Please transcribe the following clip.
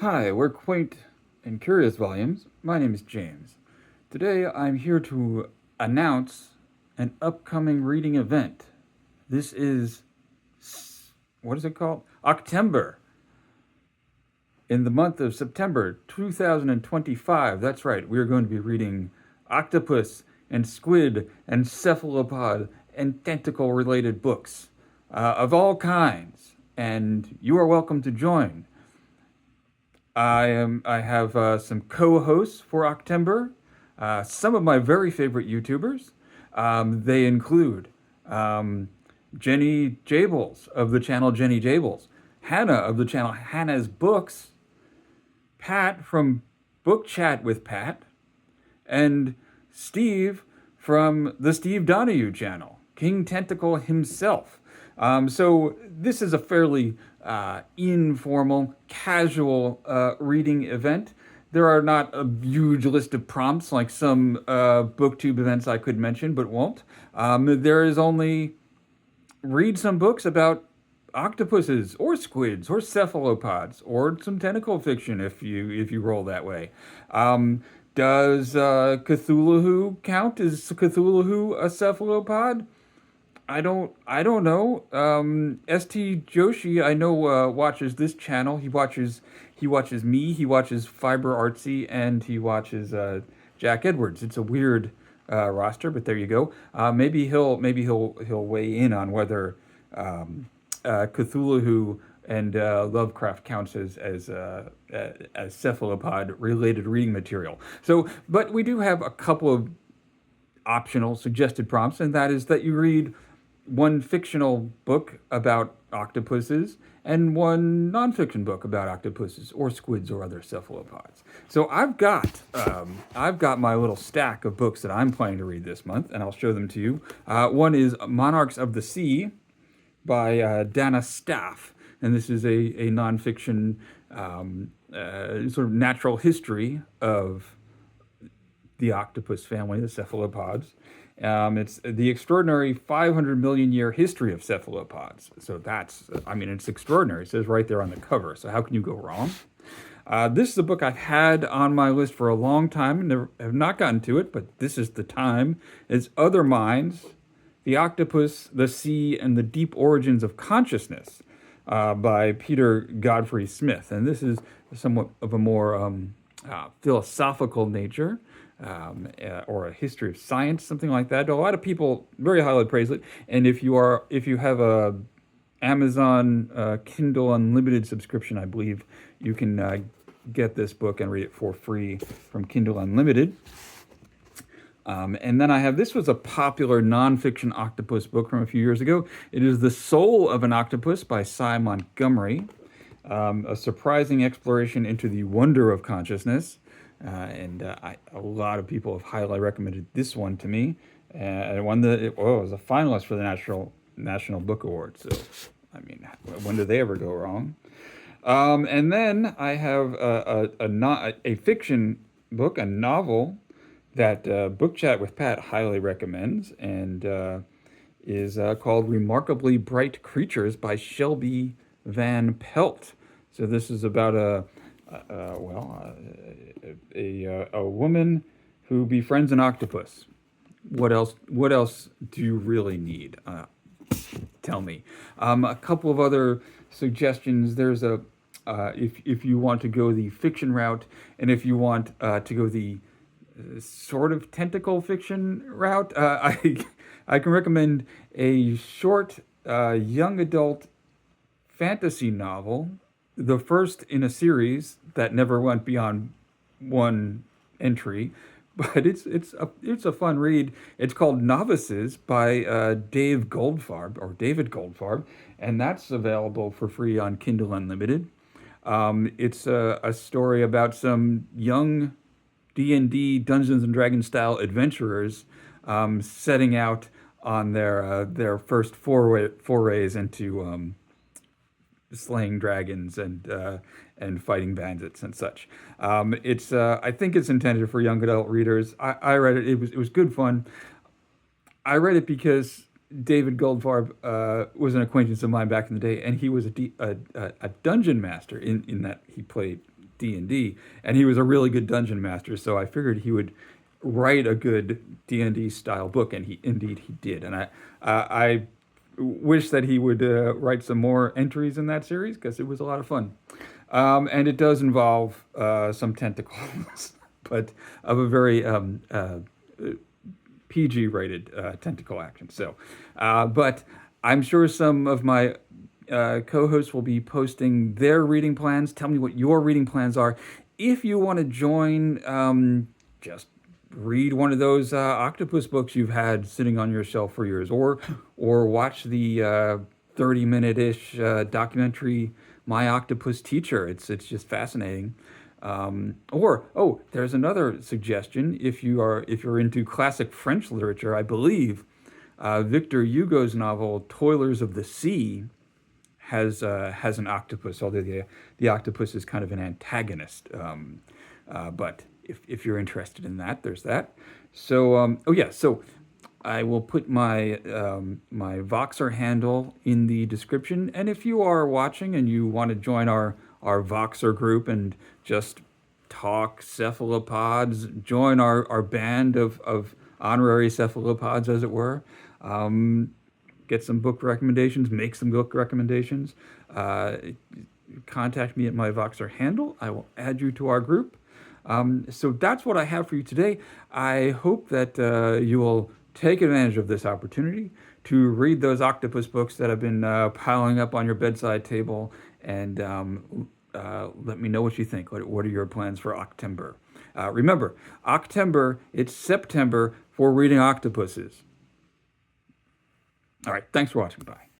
Hi, we're Quaint and Curious Volumes. My name is James. Today I'm here to announce an upcoming reading event. This is, what is it called? Octember. In the month of September 2025. That's right, we are going to be reading Octopus and Squid and Cephalopod and tentacle related books of all kinds. And you are welcome to join. I have some co-hosts for Octember. Some of my very favorite YouTubers. They include Jenny Jables of the channel Jenny Jables, Hannah of the channel Hannah's Books, Pat from Book Chat with Pat, and Steve from the Steve Donahue channel, King Tentacle himself. So this is a fairly informal, casual reading event. There are not a huge list of prompts like some booktube events I could mention, but won't. There is only read some books about octopuses or squids or cephalopods or some tentacle fiction if you roll that way. Does Cthulhu count? Is Cthulhu a cephalopod? I don't know. St. Joshi I know watches this channel. He watches me. He watches Fiber Artsy, and he watches Jack Edwards. It's a weird roster, but there you go. Maybe he'll weigh in on whether Cthulhu and Lovecraft counts as cephalopod related reading material. So, but we do have a couple of optional suggested prompts, and that is that you read one fictional book about octopuses and one nonfiction book about octopuses or squids or other cephalopods. So I've got my little stack of books that I'm planning to read this month, and I'll show them to you. One is Monarchs of the Sea by Danna Staaf, and this is a nonfiction sort of natural history of the octopus family, the cephalopods. It's the extraordinary 500 million year history of cephalopods. So it's extraordinary. It says right there on the cover. So how can you go wrong? This is a book I've had on my list for a long time and never, have not gotten to it, but this is the time. It's Other Minds, The Octopus, the Sea, and the Deep Origins of Consciousness by Peter Godfrey-Smith. And this is somewhat of a more philosophical nature. Or a history of science, something like that. A lot of people very highly praise it. And if you have a Amazon Kindle Unlimited subscription, I believe you can get this book and read it for free from Kindle Unlimited. And then this was a popular nonfiction octopus book from a few years ago. It is The Soul of an Octopus by Montgomery. A surprising exploration into the wonder of consciousness. A lot of people have highly recommended this one to me, and it was a finalist for the National Book Award. So, I mean, when do they ever go wrong? And then I have a fiction book, a novel that Book Chat with Pat highly recommends, and is called "Remarkably Bright Creatures" by Shelby Van Pelt. So this is about a woman who befriends an octopus. What else do you really need? Tell me. A couple of other suggestions. There's if you want to go the fiction route, and if you want to go the sort of tentacle fiction route, I can recommend a short young adult fantasy novel, the first in a series that never went beyond one entry, but it's a fun read. It's called Novices by David Goldfarb, and that's available for free on Kindle Unlimited. It's a story about some young D&D Dungeons and Dragons style adventurers setting out on their first forays into slaying dragons and fighting bandits and such. I think it's intended for young adult readers. I read it. It was good fun. I read it because David Goldfarb was an acquaintance of mine back in the day, and he was a dungeon master in that he played D&D, and he was a really good dungeon master, so I figured he would write a good D&D style book, and he did. And I wish that he would write some more entries in that series because it was a lot of fun. And it does involve some tentacles, but of a very PG-rated tentacle action. So, but I'm sure some of my co-hosts will be posting their reading plans. Tell me what your reading plans are. If you want to join, just read one of those octopus books you've had sitting on your shelf for years, or watch the 30-minute-ish documentary My Octopus Teacher. It's just fascinating. There's another suggestion. If you're into classic French literature, I believe Victor Hugo's novel Toilers of the Sea has an octopus, although the octopus is kind of an antagonist. But if you're interested in that, there's that. So so I will put my my Voxer handle in the description, and if you are watching and you want to join our Voxer group and just talk cephalopods, join our band of honorary cephalopods, as it were. Get some book recommendations, make some book recommendations. Contact me at my Voxer handle. I will add you to our group. So that's what I have for you today. I hope that you will take advantage of this opportunity to read those octopus books that have been piling up on your bedside table, and let me know what you think. What are your plans for Octember? Remember, Octember, it's September for reading octopuses. All right, thanks for watching. Bye.